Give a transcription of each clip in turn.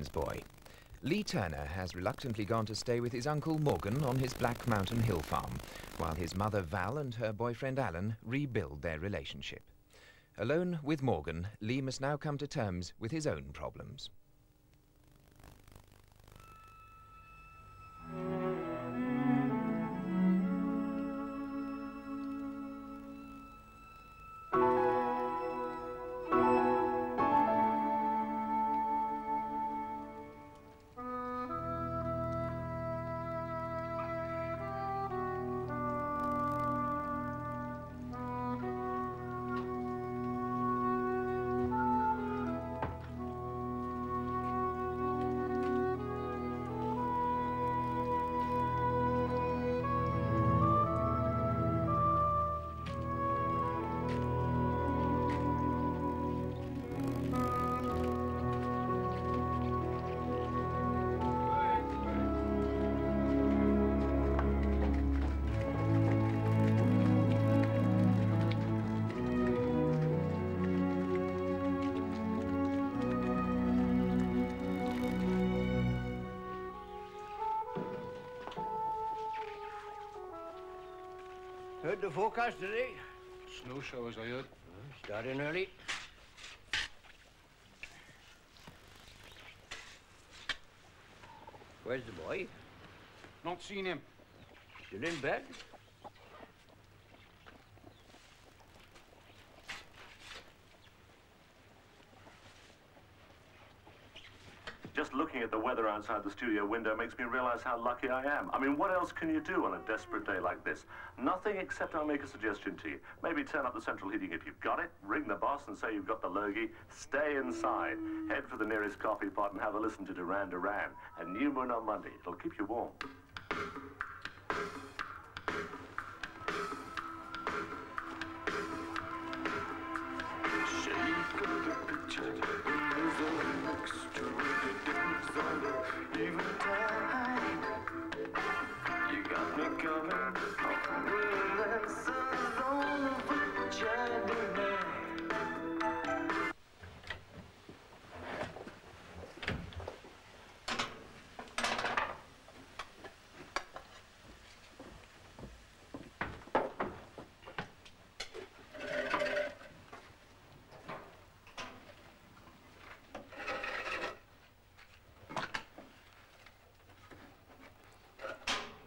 boy. Lee Turner has reluctantly gone to stay with his uncle Morgan on his Black Mountain Hill farm, while his mother Val and her boyfriend Alan rebuild their relationship. Alone with Morgan, Lee must now come to terms with his own problems. Heard the forecast today? Snow showers, I heard. Starting early. Where's the boy? Not seen him. Still in bed? Just looking at the weather outside the studio window makes me realize how lucky I am. I mean, what else can you do on a desperate day like this? Nothing, except I'll make a suggestion to you. Maybe turn up the central heating if you've got it, ring the boss and say you've got the logie, stay inside, head for the nearest coffee pot and have a listen to Duran Duran. A new moon on Monday. It'll keep you warm.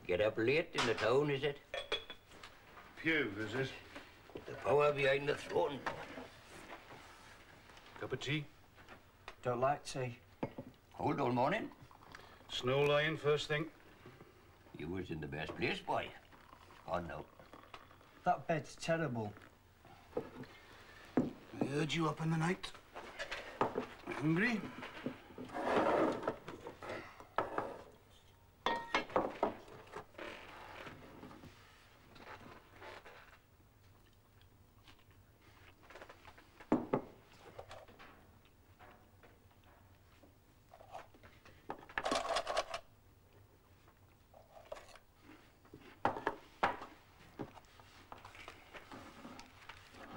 Get up late in the town, is it? Pew, is it? The power behind the throne. Cup of tea? Don't like tea. Cold all morning. Snow lying first thing. You was in the best place, boy. Oh, no. That bed's terrible. I heard you up in the night. Hungry?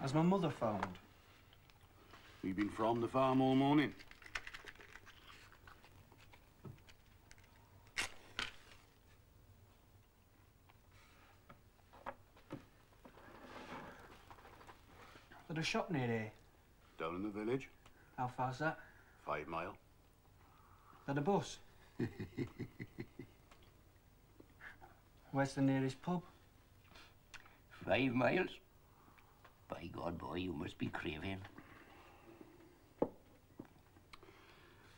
Has my mother phoned? We've been from the farm all morning. There's a shop near here. Down in the village. How far's that? 5 mile. Got a bus? Where's the nearest pub? 5 miles? By God, boy, you must be craving.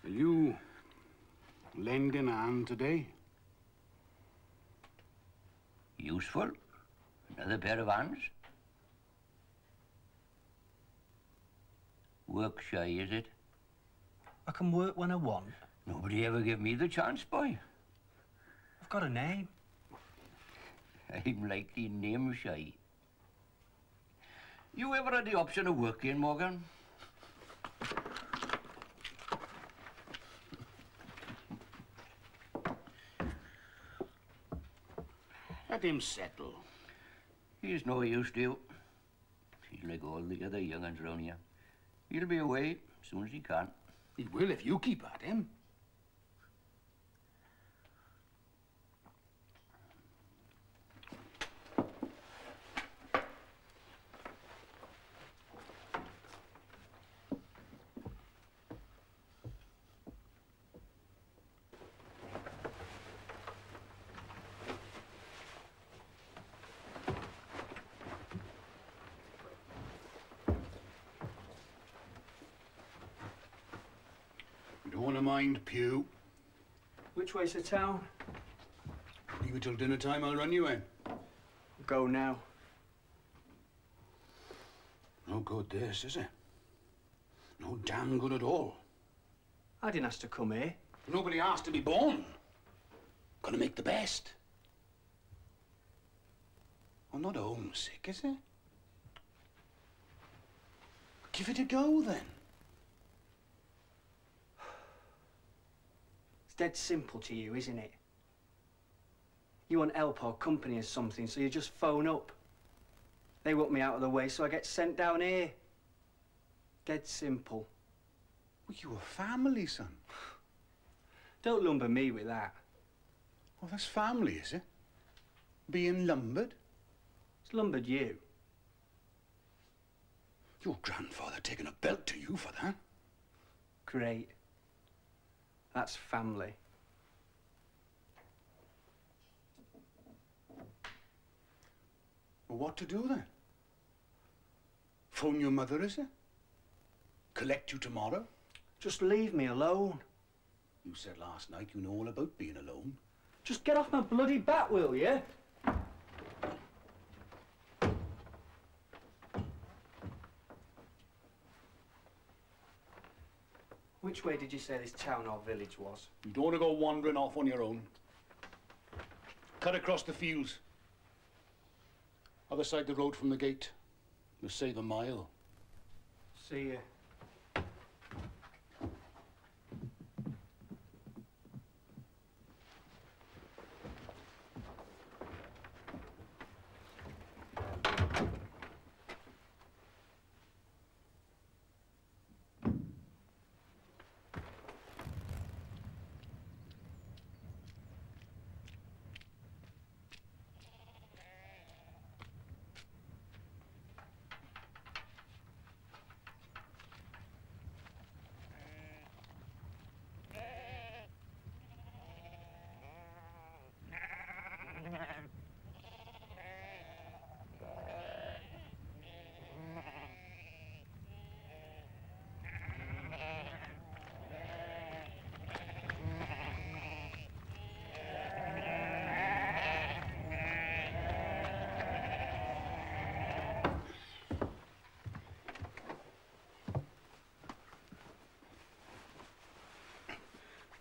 Are you lending a hand today? Useful? Another pair of hands? Work shy, is it? I can work when I want. Nobody ever gave me the chance, boy. I've got a name. I'm likely name shy. You ever had the option of working, Morgan? Let him settle. He's no use to you. He's like all the other young'uns round here. He'll be away as soon as he can. He will if you keep at him. Don't want to mind, Pew. Which way's the town? Leave it till dinner time, I'll run you in. Go now. No good this, is it? No damn good at all. I didn't ask to come here. Nobody asked to be born. Gonna make the best. I'm not homesick, is it? Give it a go, then. It's dead simple to you, isn't it? You want help or company or something, so you just phone up. They want me out of the way, so I get sent down here. Dead simple. Well, you a family, son. Don't lumber me with that. Well, that's family, is it? Being lumbered? It's lumbered you. Your grandfather taking a belt to you for that. Great. That's family. Well, what to do then? Phone your mother, is it? Collect you tomorrow? Just leave me alone. You said last night you know all about being alone. Just get off my bloody bat, will you? Which way did you say this town or village was? You don't want to go wandering off on your own. Cut across the fields. Other side the road from the gate. You'll save a mile. See you.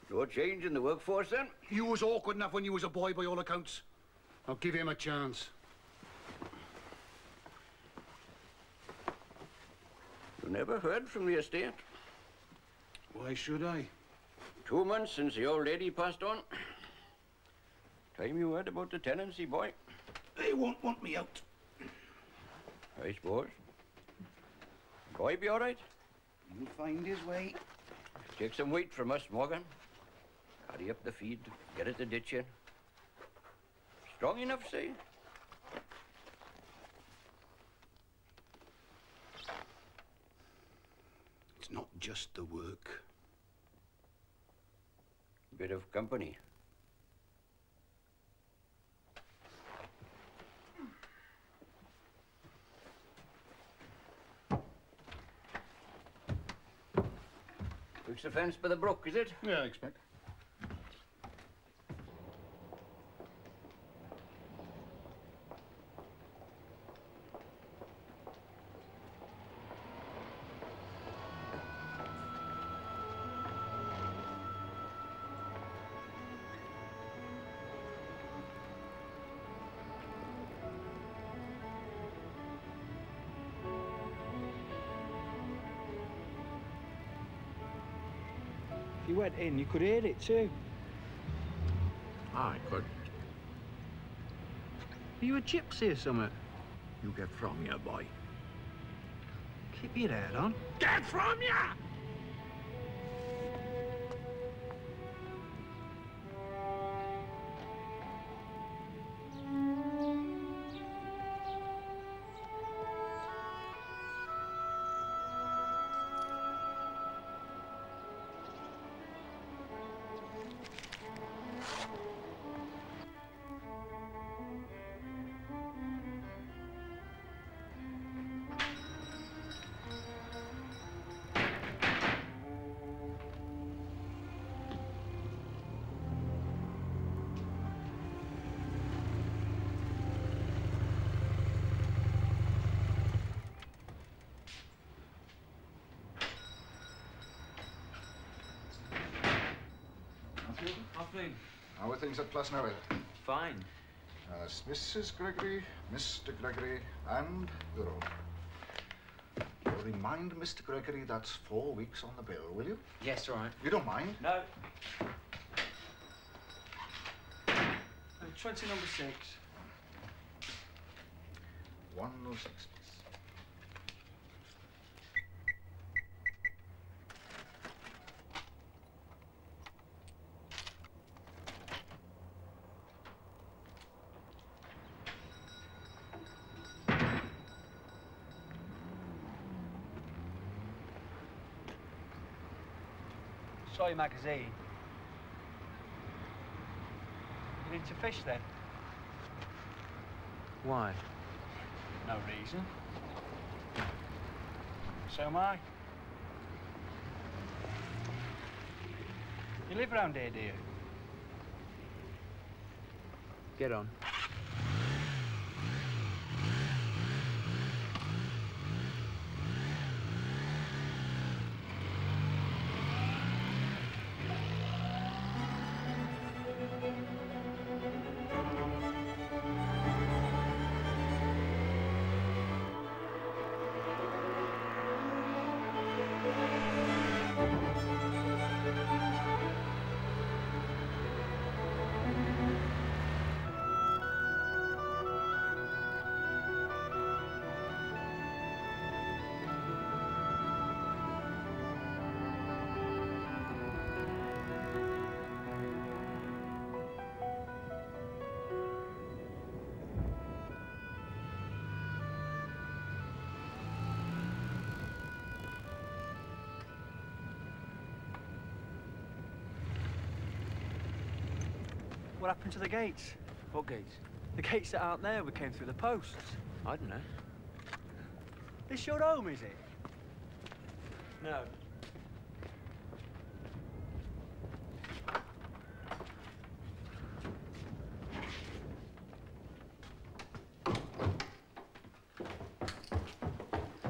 No change in the workforce, then? You was awkward enough when you was a boy, by all accounts. I'll give him a chance. You never heard from the estate? Why should I? 2 months since the old lady passed on. Time you heard about the tenancy, boy. They won't want me out. I suppose. Boy be all right? He'll find his way. Take some weight from us, Morgan. Carry up the feed, get it to ditching. Strong enough, say? It's not just the work. Bit of company. Fix the fence by the brook, is it? Yeah, I expect. If you went in, you could hear it too. I could. Are you a gypsy or something? You get from here, boy. Keep your head on. Get from here! afternoon. How are things at Plasnoel? Fine. That's Mrs. Gregory, Mr. Gregory, and Earl. You'll remind Mr. Gregory that's 4 weeks on the bill, will you? Yes, all right. You don't mind? No. 20 number 6. 106, please. Saw your magazine. You into fish then? Why? No reason. So am I. You live round here, do you? Get on. What happened to the gates? What gates? The gates that aren't there, we came through the posts. I don't know. This your home, is it? No.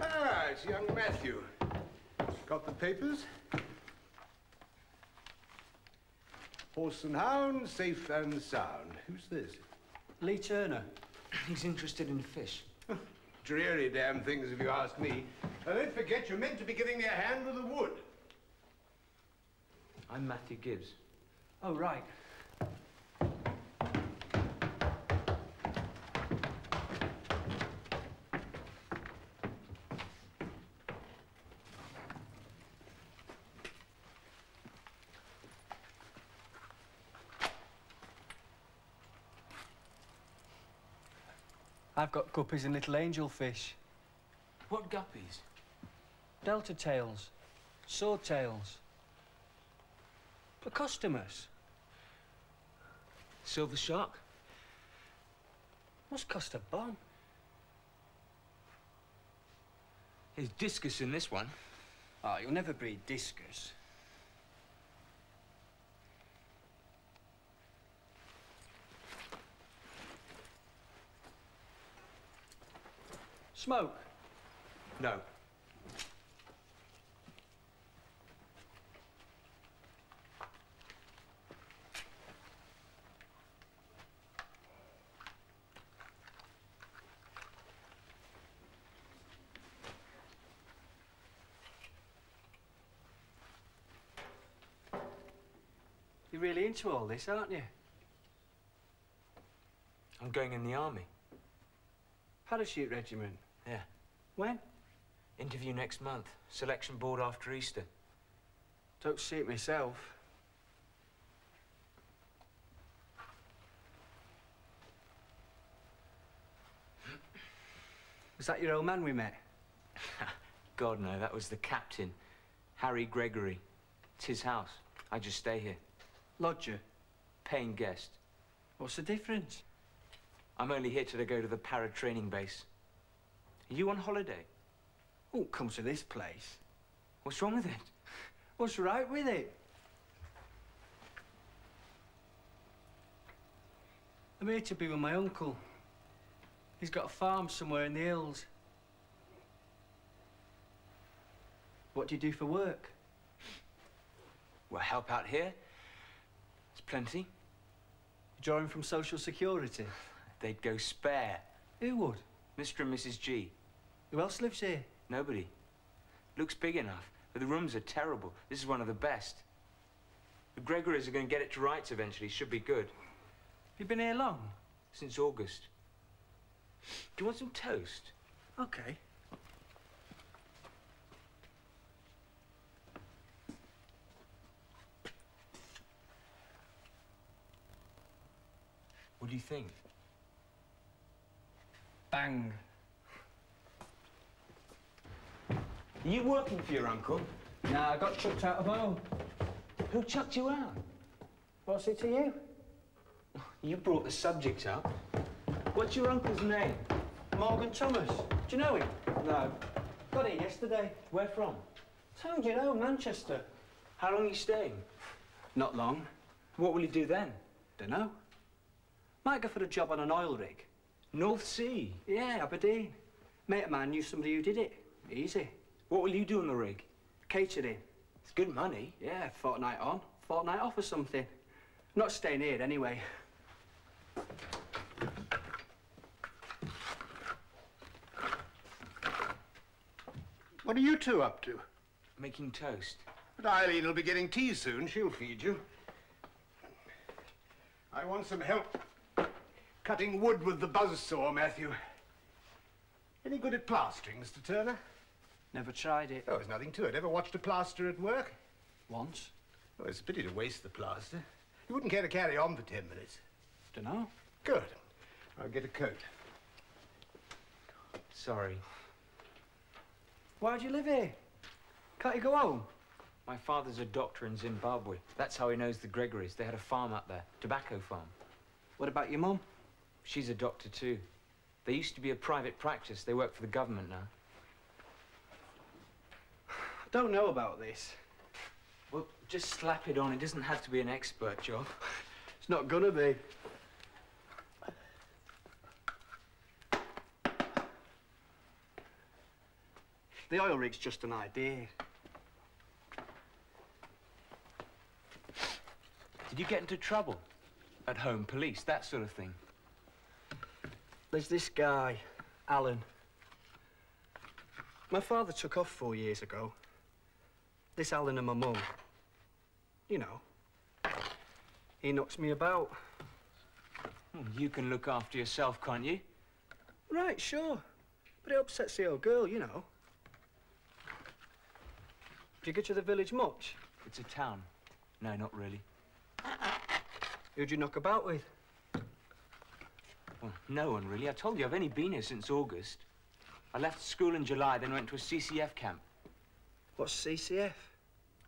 Ah, it's young Matthew. Got the papers? Horse and hound, safe and sound. Who's this? Lee Turner. He's interested in fish. Dreary damn things, if you ask me. And don't forget, you're meant to be getting your hand with the wood. I'm Matthew Gibbs. Oh, right. I've got guppies and little angelfish. What guppies? Delta tails, sword tails. For customers. Silver shark? Must cost a bomb. There's discus in this one. Oh, you'll never breed discus. Smoke? No. You're really into all this, aren't you? I'm going in the army. Parachute regiment? Yeah. When? Interview next month. Selection board after Easter. Don't see it myself. Was that your old man we met? God, no, that was the captain. Harry Gregory. It's his house. I just stay here. Lodger? Paying guest. What's the difference? I'm only here to go to the para-training base. Are you on holiday? Oh, come to this place. What's wrong with it? What's right with it? I'm here to be with my uncle. He's got a farm somewhere in the hills. What do you do for work? Well, help out here. It's plenty. Drawing from Social Security? They'd go spare. Who would? Mr. and Mrs. G. Who else lives here? Nobody. Looks big enough, but the rooms are terrible. This is one of the best. The Gregorys are going to get it to rights eventually. Should be good. You been here long? Since August. Do you want some toast? Okay. What do you think? Bang. Are you working for your uncle? Nah, I got chucked out of home. Who chucked you out? What's it to you? You brought the subject up. What's your uncle's name? Morgan Thomas. Do you know him? No. Got it yesterday. Where from? Told you know, Manchester. How long are you staying? Not long. What will you do then? Dunno. Might go for a job on an oil rig. North Sea? Yeah, Aberdeen. Mate of mine knew somebody who did it. Easy. What will you do on the rig? Catering. It's good money. Yeah, fortnight on, fortnight off or something. Not staying here anyway. What are you two up to? Making toast. But Eileen will be getting tea soon. She'll feed you. I want some help cutting wood with the buzzsaw, Matthew. Any good at plastering, Mr. Turner? Never tried it. Oh, there's nothing to it. Ever watched a plaster at work? Once. Oh, it's a pity to waste the plaster. You wouldn't care to carry on for 10 minutes. Dunno. Good. I'll get a coat. Sorry. Why do you live here? Can't you go home? My father's a doctor in Zimbabwe. That's how he knows the Gregorys. They had a farm up there, tobacco farm. What about your mum? She's a doctor too. They used to be a private practice. They work for the government now. Don't know about this. Well, just slap it on. It doesn't have to be an expert job. It's not gonna be. The oil rig's just an idea. Did you get into trouble? At home, police, that sort of thing? There's this guy, Alan. My father took off 4 years ago. This Alan and my mum, you know, he knocks me about. You can look after yourself, can't you? Right, sure. But it upsets the old girl, you know. Do you get to the village much? It's a town. No, not really. Who'd you knock about with? Well, no one, really. I told you, I've only been here since August. I left school in July, then went to a CCF camp. What's CCF?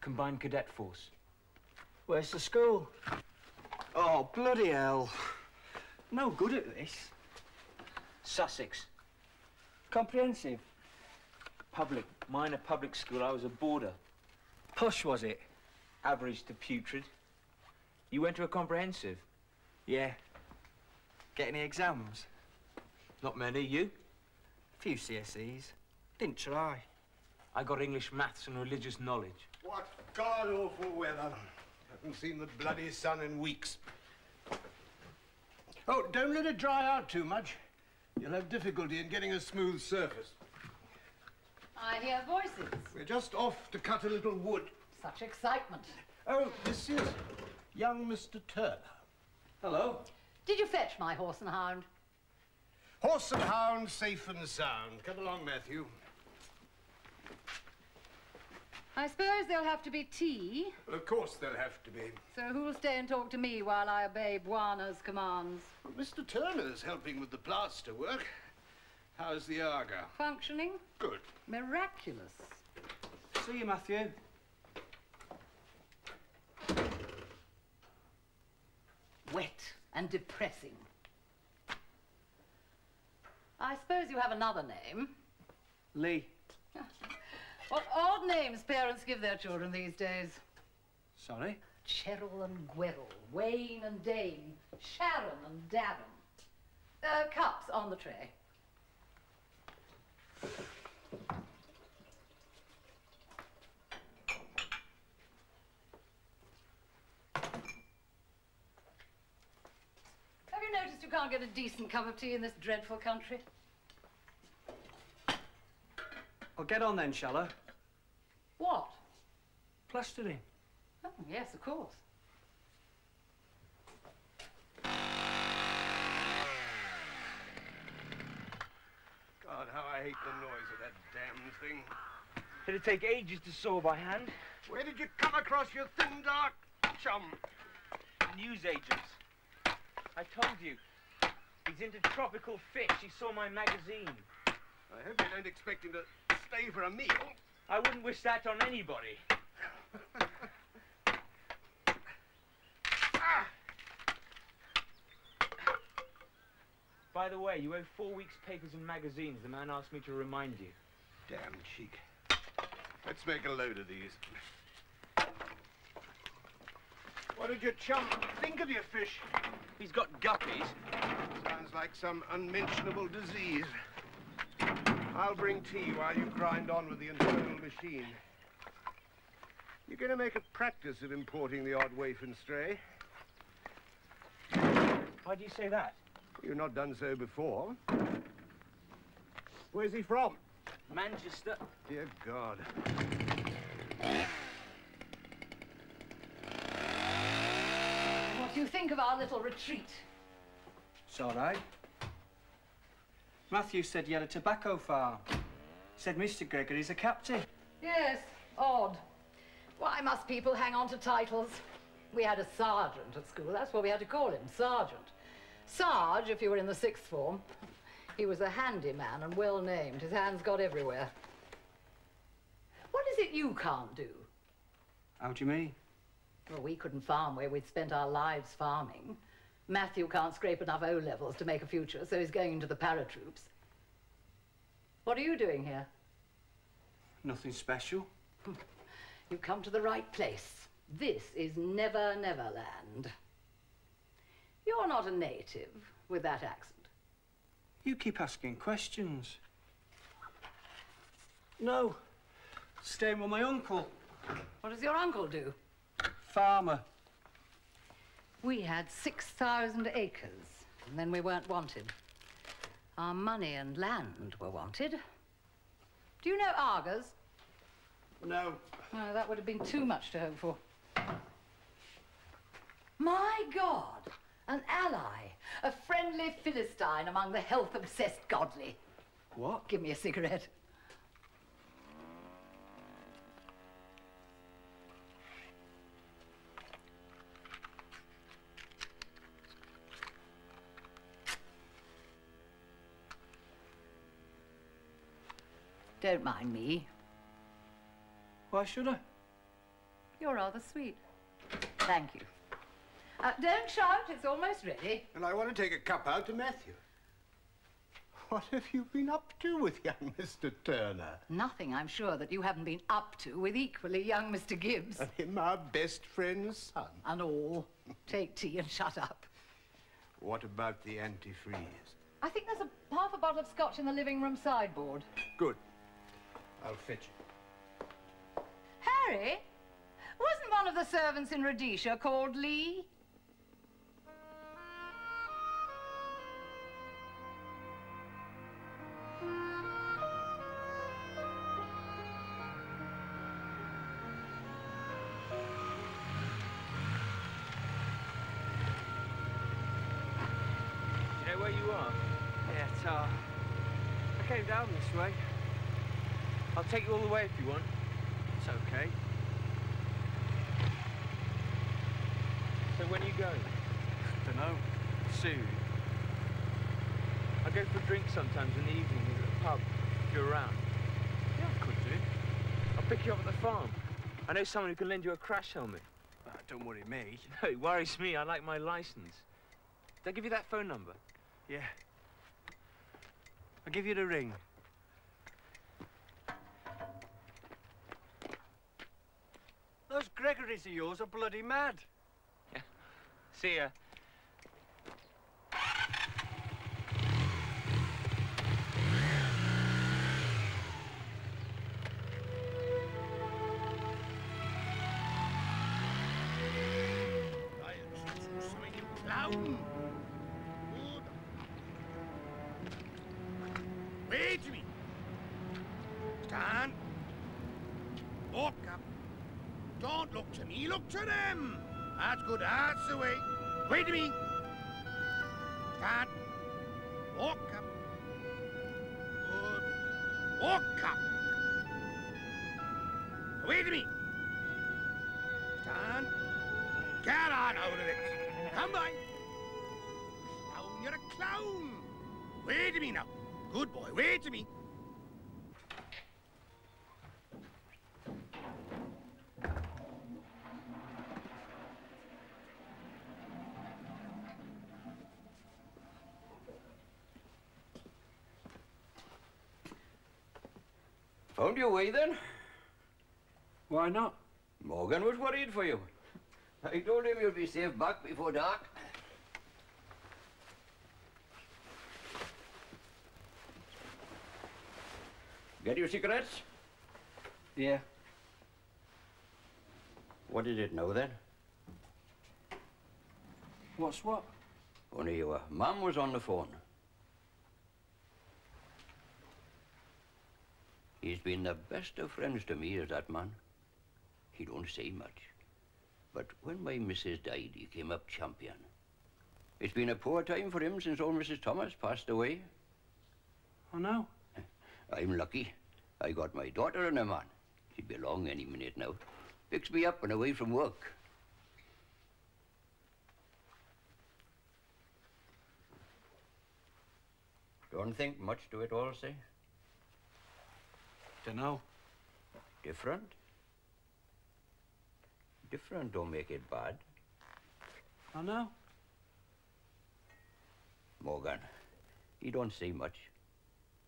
Combined Cadet Force. Where's the school? Oh, bloody hell. No good at this. Sussex. Comprehensive? Public. Minor public school. I was a boarder. Posh, was it? Average to putrid. You went to a comprehensive? Yeah. Get any exams? Not many. You? Few CSEs. Didn't try. I got English, maths and religious knowledge. What god-awful weather. Haven't seen the bloody sun in weeks. Oh, don't let it dry out too much. You'll have difficulty in getting a smooth surface. I hear voices. We're just off to cut a little wood. Such excitement. Oh, this is young Mr. Turner. Hello. Did you fetch my horse and hound? Horse and hound, safe and sound. Come along, Matthew. I suppose there'll have to be tea. Well, of course there'll have to be. So who'll stay and talk to me while I obey Bwana's commands? Well, Mr. Turner's helping with the plaster work. How's the Aga? Functioning? Good. Miraculous. See you, Matthew. Wet and depressing. I suppose you have another name. Lee. What odd names parents give their children these days. Sorry? Cheryl and Gwerrel, Wayne and Dane, Sharon and Darren. Cups on the tray. noticed you can't get a decent cup of tea in this dreadful country? I'll get on then, shall I? What? Plastering. Oh, yes, of course. God, how I hate the noise of that damn thing. It'd take ages to saw by hand. Where did you come across your thin, dark chum? Newsagents. I told you. He's into tropical fish. He saw my magazine. I hope you don't expect him to stay for a meal. I wouldn't wish that on anybody. By the way, you owe 4 weeks' papers and magazines. The man asked me to remind you. Damn cheek. Let's make a load of these. What did your chum think of your fish? He's got guppies. Sounds like some unmentionable disease. I'll bring tea while you grind on with the infernal machine. You're going to make a practice of importing the odd waif and stray. Why do you say that? You've not done so before. Where's he from? Manchester. Dear God. What do you think of our little retreat? It's all right. Matthew said you had a tobacco farm. Said Mr. Gregory's a captain. Yes, odd. Why must people hang on to titles? We had a sergeant at school. That's what we had to call him, sergeant. Sarge, if you were in the 6th form. He was a handy man and well named. His hands got everywhere. What is it you can't do? How do you mean? Well, we couldn't farm where we'd spent our lives farming. Matthew can't scrape enough O-levels to make a future, so he's going into the paratroops. What are you doing here? Nothing special. You've come to the right place. This is Never Never Land. You're not a native with that accent. You keep asking questions. No. Staying with my uncle. What does your uncle do? Farmer. We had 6,000 acres, and then we weren't wanted. Our money and land were wanted. Do you know Argos? No. Oh, that would have been too much to hope for. My God! An ally, a friendly Philistine among the health-obsessed godly. What? Give me a cigarette. Don't mind me. Why should I? You're rather sweet. Thank you. Don't shout, it's almost ready. And I want to take a cup out to Matthew. What have you been up to with young Mr. Turner? Nothing, I'm sure, that you haven't been up to with equally young Mr. Gibbs. And him, our best friend's son. And all. Take tea and shut up. What about the antifreeze? I think there's half a bottle of scotch in the living room sideboard. Good. I'll fetch it. Harry, wasn't one of the servants in Rhodesia called Lee? Do you know where you are? Yeah, Tar. I came down this way. I'll take you all the way if you want. It's okay. So when are you going? Dunno. Soon. I go for a drink sometimes in the evening at the pub, if you're around. Yeah, I could do. I'll pick you up at the farm. I know someone who can lend you a crash helmet. Don't worry me. No, it worries me. I like my license. Did I give you that phone number? Yeah. I'll give you the ring. Those Gregorys of yours are bloody mad. Yeah. See ya. Look to me, look to them. That's good, that's the way. Wait to me. Stand. Walk up. Good. Walk up. Wait to me. Stand. Get on out of it. Come by. Clown, you're a clown. Wait to me now. Good boy, wait to me. Found your way then? Why not? Morgan was worried for you. I told him you'd be safe back before dark. Get your cigarettes? Yeah. What is it now then? What's what? Only your mum was on the phone. He's been the best of friends to me, is that man. He don't say much. But when my missus died, he came up champion. It's been a poor time for him since old Mrs. Thomas passed away. I know. I'm lucky. I got my daughter and a man. She'll be along any minute now. Picks me up and away from work. Don't think much to it all, say? Dunno. Different? Different don't make it bad. I know. Morgan, he don't say much.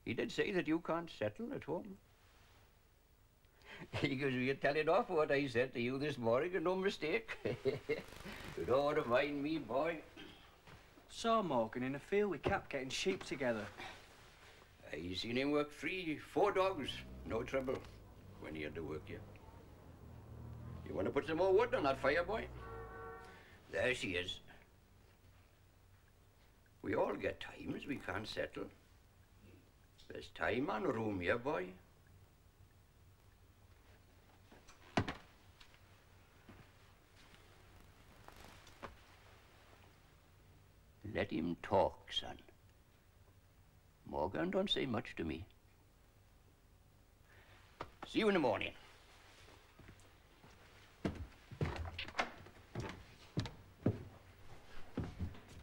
He did say that you can't settle at home. He goes, you tell it off what I said to you this morning, and no mistake. You don't want to mind me, boy. Saw Morgan in a field with Cap getting sheep together. I seen him work 3, 4 dogs, no trouble, when he had to work here. You want to put some more wood on that fire, boy? There she is. We all get times we can't settle. There's time and room here, boy. Let him talk, son. Morgan don't say much to me. See you in the morning.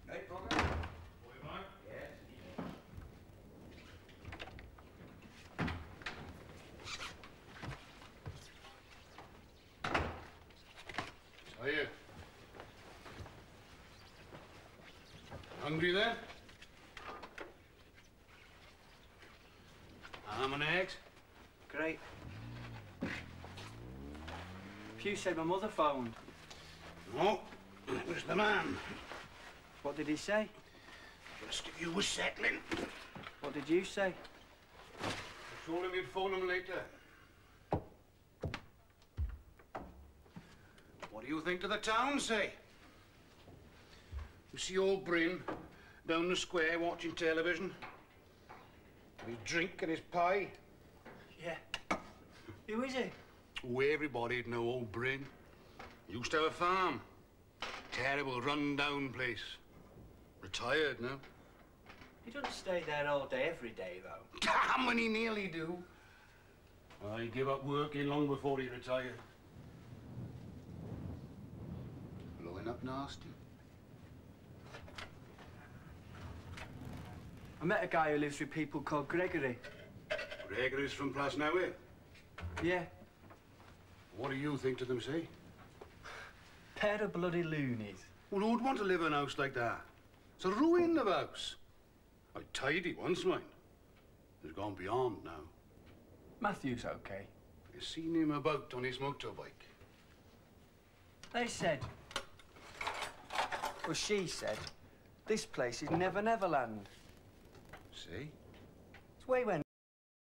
Night, Morgan. Yes. Tired? Hungry then? Ham and eggs? Great. Pew said my mother phoned. No, it was the man. What did he say? Just if you was settling. What did you say? I told him you'd phone him later. What do you think to the town, say? You see old Bryn down the square watching television? His drink and his pie. Yeah. Who is he? Oh, everybody'd know old Bryn. Used to have a farm. Terrible run-down place. Retired now. He doesn't stay there all day, every day, though. Damn, and he nearly do. I give up working long before he retired. Blowing up nasty. I met a guy who lives with people called Gregory. Gregory's from Plasnowie. Yeah. What do you think to them, say? Pair of bloody loonies. Well, who'd want to live in a house like that? It's a ruin of a house. I tidy once, mind. It's gone beyond now. Matthew's okay. You seen him about on his motorbike? They said, well, she said, this place is Never Never Land. See? It's way when